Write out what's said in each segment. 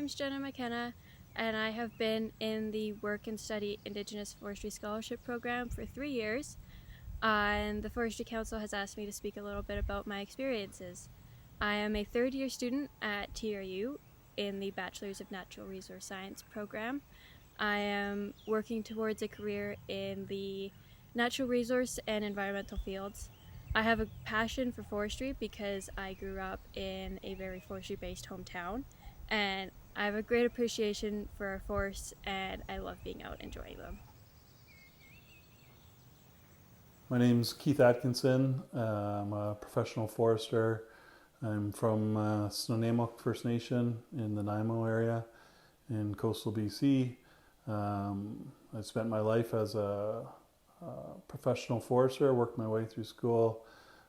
name's Jenna McKenna, and I have been in the Work and Study Indigenous Forestry Scholarship Program for 3 years. And the Forestry Council has asked me to speak a little bit about my experiences. I am a third-year student at TRU in the Bachelor's of Natural Resource Science program. I am working towards a career in the natural resource and environmental fields. I have a passion for forestry because I grew up in a very forestry-based hometown, and I have a great appreciation for our forests, and I love being out enjoying them. My name's Keith Atkinson. I'm a professional forester. I'm from Snuneymuxw First Nation in the Nanaimo area in coastal BC. I spent my life as a professional forester, worked my way through school,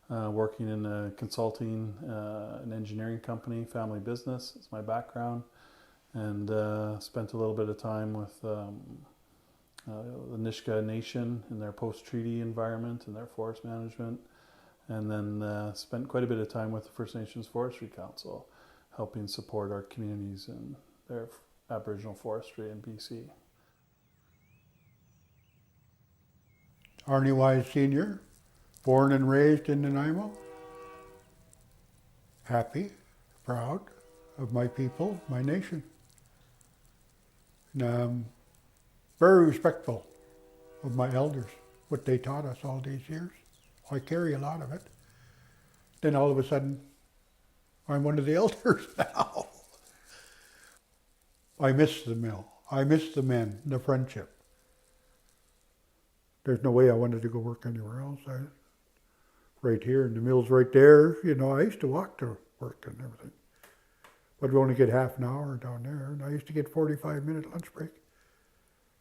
working in a consulting and engineering company, family business is my background, and spent a little bit of time with the Nisga'a Nation in their post-treaty environment and their forest management, and then spent quite a bit of time with the First Nations Forestry Council, helping support our communities in their Aboriginal forestry in BC. Arnie Wise Sr., born and raised in Nanaimo. Happy, proud of my people, my nation. And very respectful of my elders, what they taught us all these years. I carry a lot of it. Then all of a sudden, I'm one of the elders now. I miss the mill. I miss the men, the friendship. There's no way I wanted to go work anywhere else. Right here, and the mill's right there. You know, I used to walk to work and everything. But I'd only get half an hour down there, and I used to get 45-minute lunch break.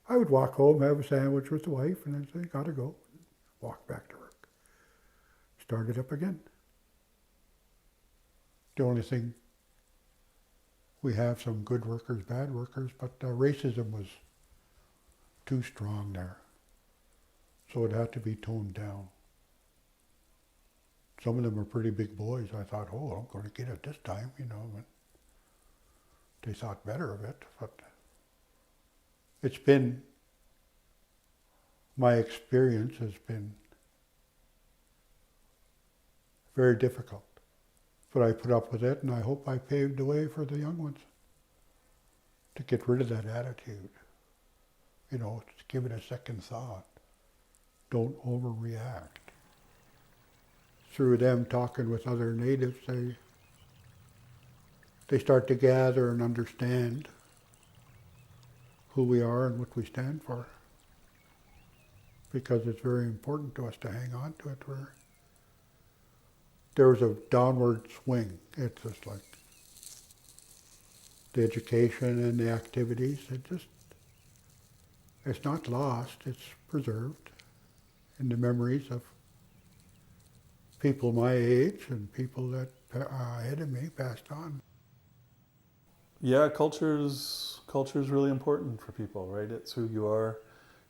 I would walk home, have a sandwich with the wife, and then say, gotta go. Walk back to work. Start it up again. The only thing, we have some good workers, bad workers, but racism was too strong there. So it had to be toned down. Some of them are pretty big boys. I thought, oh, I'm going to get it this time, you know. But they thought better of it. But it's been, my experience has been very difficult. But I put up with it, and I hope I paved the way for the young ones to get rid of that attitude. You know, to give it a second thought. Don't overreact. Through them talking with other natives, they start to gather and understand who we are and what we stand for. Because it's very important to us to hang on to it. There was a downward swing. It's just like the education and the activities, it's not lost, it's preserved in the memories of people my age and people that ahead of me passed on. Yeah, culture's really important for people, right? It's who you are,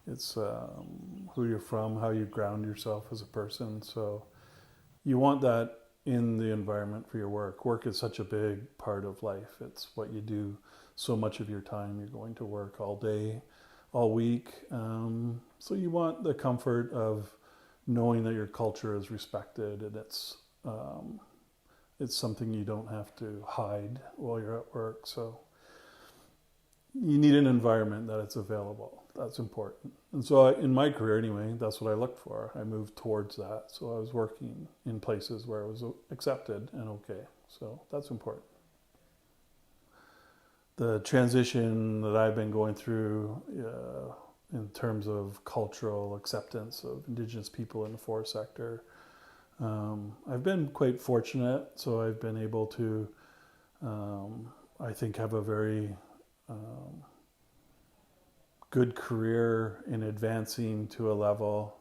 it's who you're from, how you ground yourself as a person. So you want that in the environment for your work. Work is such a big part of life. It's what you do so much of your time. You're going to work all day, all week. So you want the comfort of knowing that your culture is respected, and it's something you don't have to hide while you're at work. So you need an environment that it's available. That's important. And so in my career anyway, that's what I looked for. I moved towards that. So I was working in places where it was accepted and okay. So that's important. The transition that I've been going through in terms of cultural acceptance of Indigenous people in the forest sector, I've been quite fortunate. So I've been able to, I think, have a very good career in advancing to a level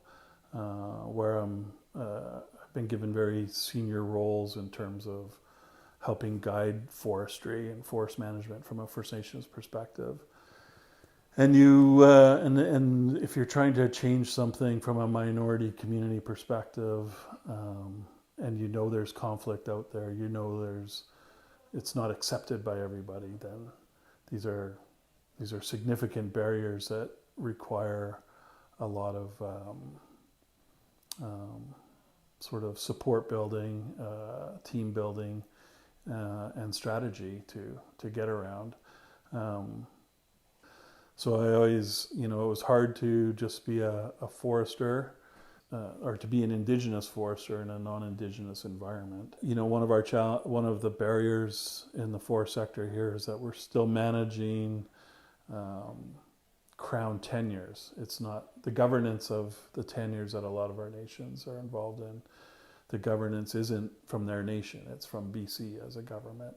where I've been given very senior roles in terms of helping guide forestry and forest management from a First Nations perspective. And and if you're trying to change something from a minority community perspective, and you know there's conflict out there, you know it's not accepted by everybody, then these are significant barriers that require a lot of sort of support building, team building, and strategy to get around. So I always, it was hard to just be a forester or to be an Indigenous forester in a non-Indigenous environment. One of the barriers in the forest sector here is that we're still managing Crown tenures. It's not the governance of the tenures that a lot of our nations are involved in. The governance isn't from their nation, it's from BC as a government.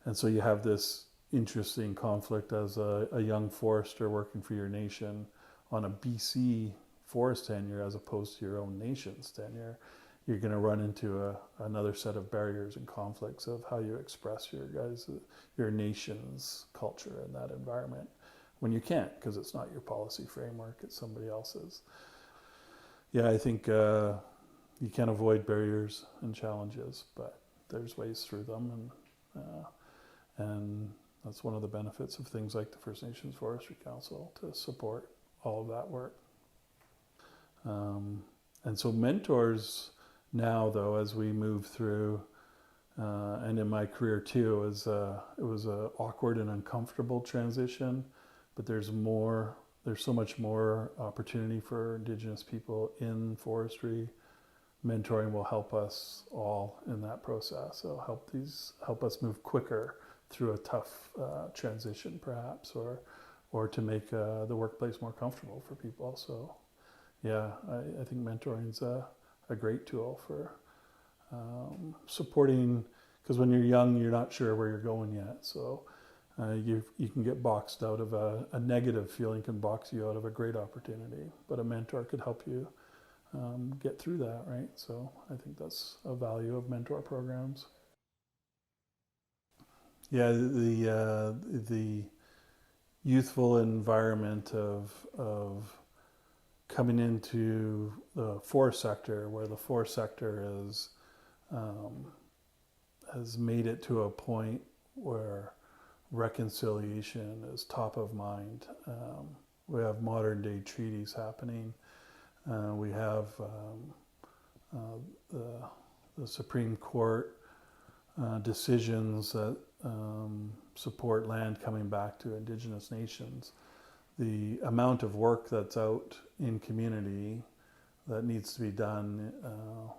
And so you have this interesting conflict as a young forester working for your nation on a BC forest tenure as opposed to your own nation's tenure. You're going to run into another set of barriers and conflicts of how you express your nation's culture in that environment when you can't, because it's not your policy framework, it's somebody else's. Yeah, I think you can't avoid barriers and challenges, but there's ways through them, and that's one of the benefits of things like the First Nations Forestry Council, to support all of that work. And so mentors now, though, as we move through, and in my career too, it was a awkward and uncomfortable transition, but there's so much more opportunity for Indigenous people in forestry. Mentoring will help us all in that process. It'll help us move quicker through a tough transition, perhaps, or to make the workplace more comfortable for people. So, yeah, I think mentoring's a great tool for supporting, because when you're young, you're not sure where you're going yet. So you can get boxed out of a negative feeling, can box you out of a great opportunity, but a mentor could help you get through that, right? So I think that's a value of mentor programs. Yeah, the youthful environment of coming into the forest sector, where the forest sector has made it to a point where reconciliation is top of mind. We have modern day treaties happening. We have the Supreme Court decisions that support land coming back to Indigenous nations. The amount of work that's out in community that needs to be done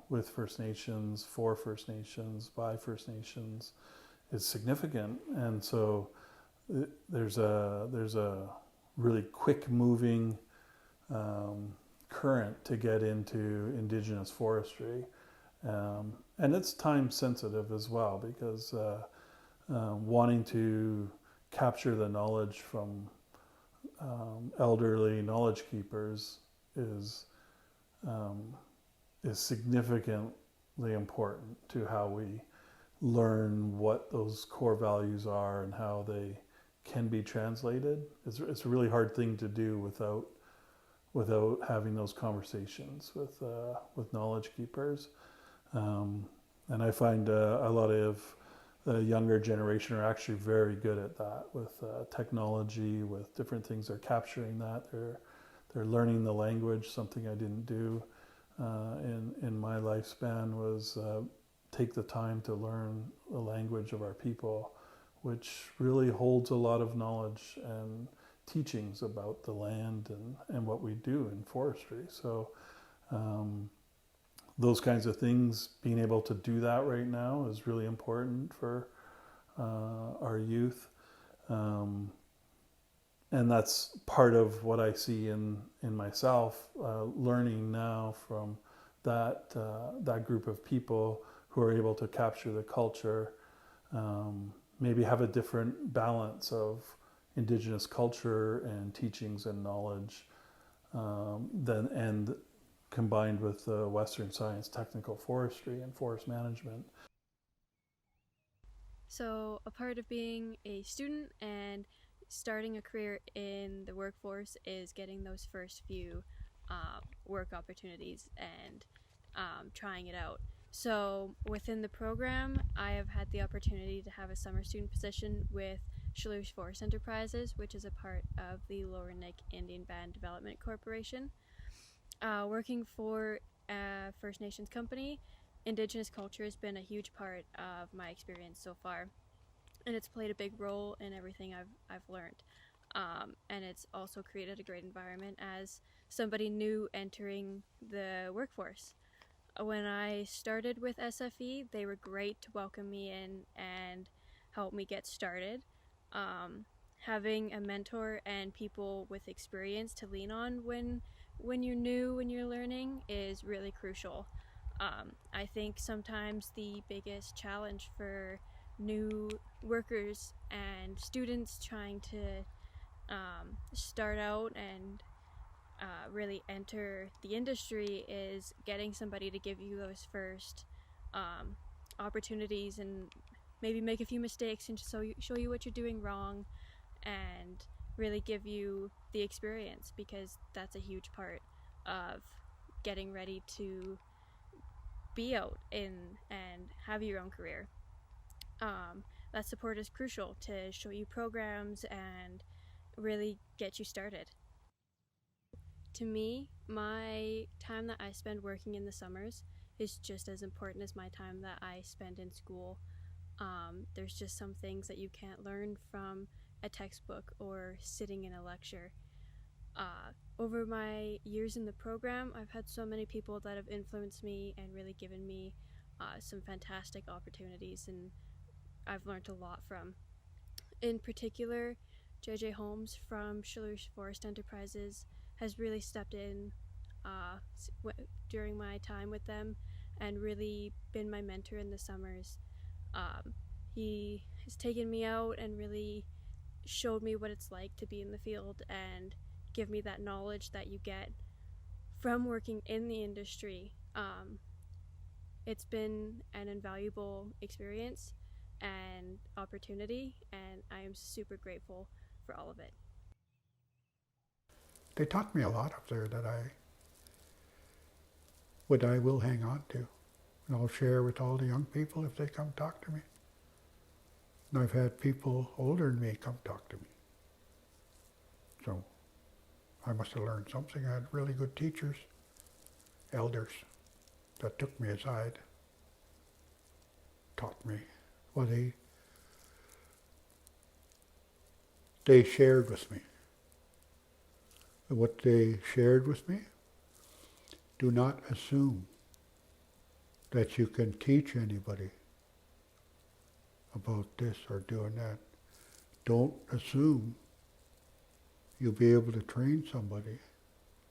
with First Nations, for First Nations, by First Nations is significant. And so there's a really quick moving current to get into Indigenous forestry. And it's time sensitive as well, because wanting to capture the knowledge from elderly knowledge keepers is significantly important to how we learn what those core values are and how they can be translated. It's a really hard thing to do without having those conversations with knowledge keepers. And I find a lot of the younger generation are actually very good at that with technology, with different things. They're capturing that. They're learning the language. Something I didn't do in my lifespan was take the time to learn the language of our people, which really holds a lot of knowledge and teachings about the land and what we do in forestry. So those kinds of things, being able to do that right now is really important for our youth. And that's part of what I see in myself, learning now from that group of people who are able to capture the culture, maybe have a different balance of Indigenous culture and teachings and knowledge and combined with Western science, technical forestry, and forest management. So a part of being a student and starting a career in the workforce is getting those first few work opportunities and trying it out. So within the program, I have had the opportunity to have a summer student position with Shalush Forest Enterprises, which is a part of the Lower Nick Indian Band Development Corporation. Working for a First Nations company, Indigenous culture has been a huge part of my experience so far, and it's played a big role in everything I've learned. And it's also created a great environment as somebody new entering the workforce. When I started with SFE, they were great to welcome me in and help me get started. Having a mentor and people with experience to lean on when you're new, when you're learning, is really crucial. I think sometimes the biggest challenge for new workers and students trying to start out and really enter the industry is getting somebody to give you those first opportunities and maybe make a few mistakes and show you what you're doing wrong and really give you the experience, because that's a huge part of getting ready to be out in and have your own career. That support is crucial to show you programs and really get you started. To me, my time that I spend working in the summers is just as important as my time that I spend in school. There's just some things that you can't learn from a textbook or sitting in a lecture. Over my years in the program, I've had so many people that have influenced me and really given me some fantastic opportunities, and I've learned a lot from. In particular, JJ Holmes from Shalush Forest Enterprises has really stepped in during my time with them and really been my mentor in the summers. He has taken me out and really showed me what it's like to be in the field and give me that knowledge that you get from working in the industry. It's been an invaluable experience and opportunity, and I am super grateful for all of it. They taught me a lot up there that I will hang on to. And I'll share with all the young people if they come talk to me. And I've had people older than me come talk to me. So I must have learned something. I had really good teachers, elders, that took me aside, taught me. Well, they shared with me. And what they shared with me, do not assume that you can teach anybody about this or doing that. Don't assume you'll be able to train somebody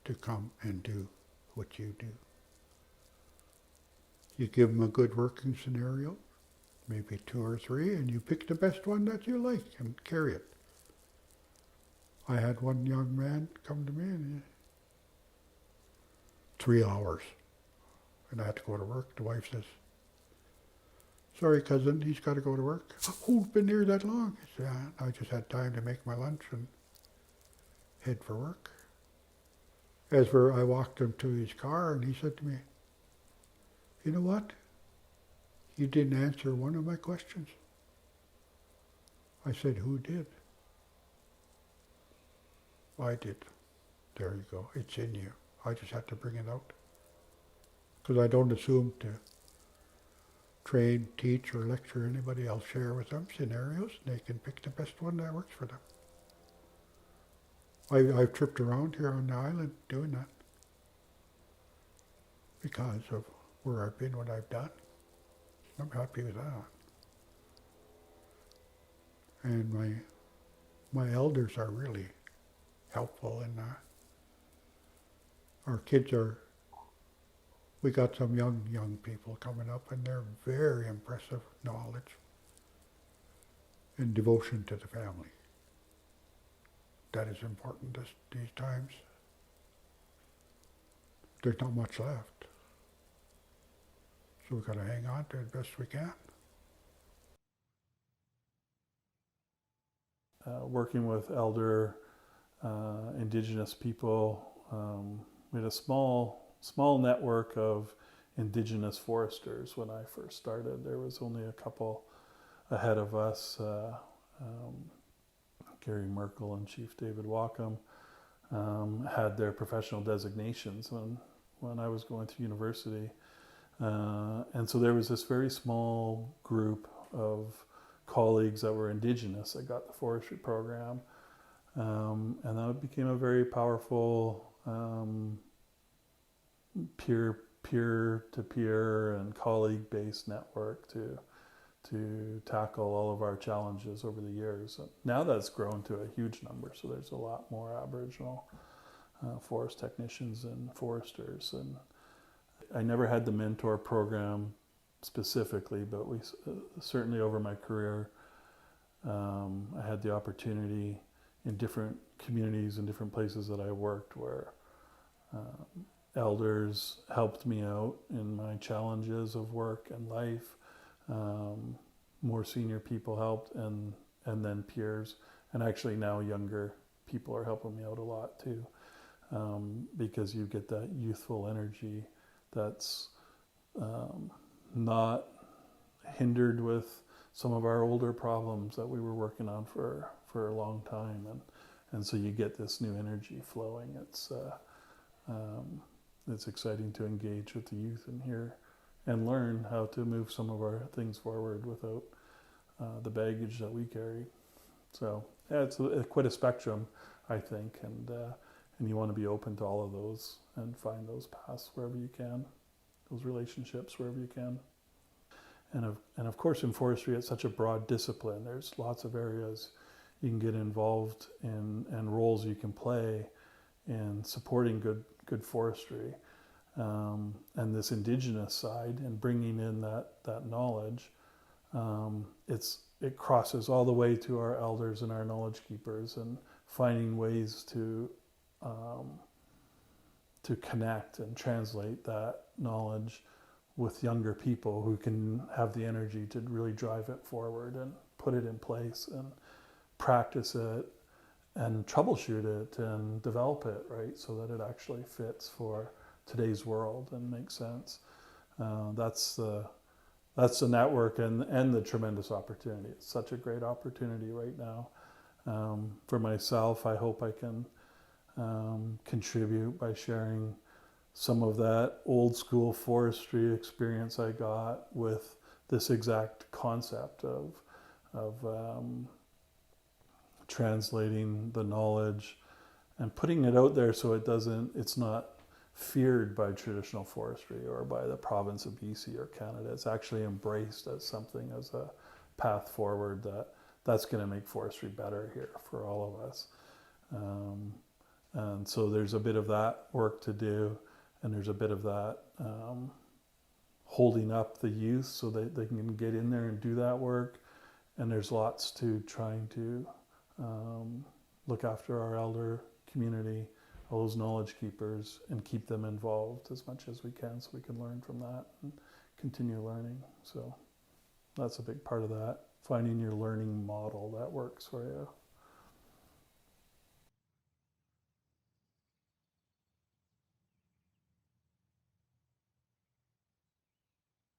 to come and do what you do. You give them a good working scenario, maybe 2 or 3, and you pick the best one that you like and carry it. I had one young man come to me and 3 hours, and I had to go to work. The wife says, "Sorry, cousin, he's got to go to work." "Who's been here that long?" I said, "Yeah, I just had time to make my lunch and head for work." I walked him to his car, and he said to me, "You know what? You didn't answer one of my questions." I said, "Who did?" "I did." "There you go. It's in you. I just had to bring it out." Because I don't assume to train, teach, or lecture anybody. I'll share with them scenarios, and they can pick the best one that works for them. I've tripped around here on the island doing that because of where I've been, what I've done. I'm happy with that. And my elders are really helpful, and our kids we got some young people coming up, and they're very impressive knowledge and devotion to the family. That is important these times. There's not much left. So we've got to hang on to it best we can. Working with elder Indigenous people, we had a small network of Indigenous foresters when I first started. There was only a couple ahead of us. Gary Merkel and Chief David Wacom had their professional designations when I was going to university. And so there was this very small group of colleagues that were Indigenous that got the forestry program. And that became a very powerful peer-to-peer and colleague-based network to tackle all of our challenges over the years. And now that's grown to a huge number, so there's a lot more Aboriginal forest technicians and foresters. And I never had the mentor program specifically, but we certainly over my career, I had the opportunity in different communities and different places that I worked where elders helped me out in my challenges of work and life. More senior people helped, and then peers, and actually now younger people are helping me out a lot too, because you get that youthful energy that's not hindered with some of our older problems that we were working on for a long time, and so you get this new energy flowing. It's exciting to engage with the youth and hear and learn how to move some of our things forward without the baggage that we carry. So yeah, it's quite a spectrum, I think, and you want to be open to all of those and find those paths wherever you can, those relationships wherever you can. And of course in forestry it's such a broad discipline. There's lots of areas you can get involved in and roles you can play in supporting good forestry. And this Indigenous side and bringing in that knowledge, it crosses all the way to our elders and our knowledge keepers, and finding ways to connect and translate that knowledge with younger people who can have the energy to really drive it forward and put it in place and practice it and troubleshoot it and develop it, right, so that it actually fits for today's world and makes sense. That's the network and the tremendous opportunity. It's such a great opportunity right now. For myself, I hope I can contribute by sharing some of that old school forestry experience I got with this exact concept of translating the knowledge and putting it out there so it's not feared by traditional forestry or by the province of BC or Canada. It's actually embraced as something, as a path forward that's going to make forestry better here for all of us. And so there's a bit of that work to do, and there's a bit of that holding up the youth so that they can get in there and do that work. And there's lots to trying to look after our elder community, all those knowledge keepers, and keep them involved as much as we can so we can learn from that and continue learning. So that's a big part of that, finding your learning model that works for you.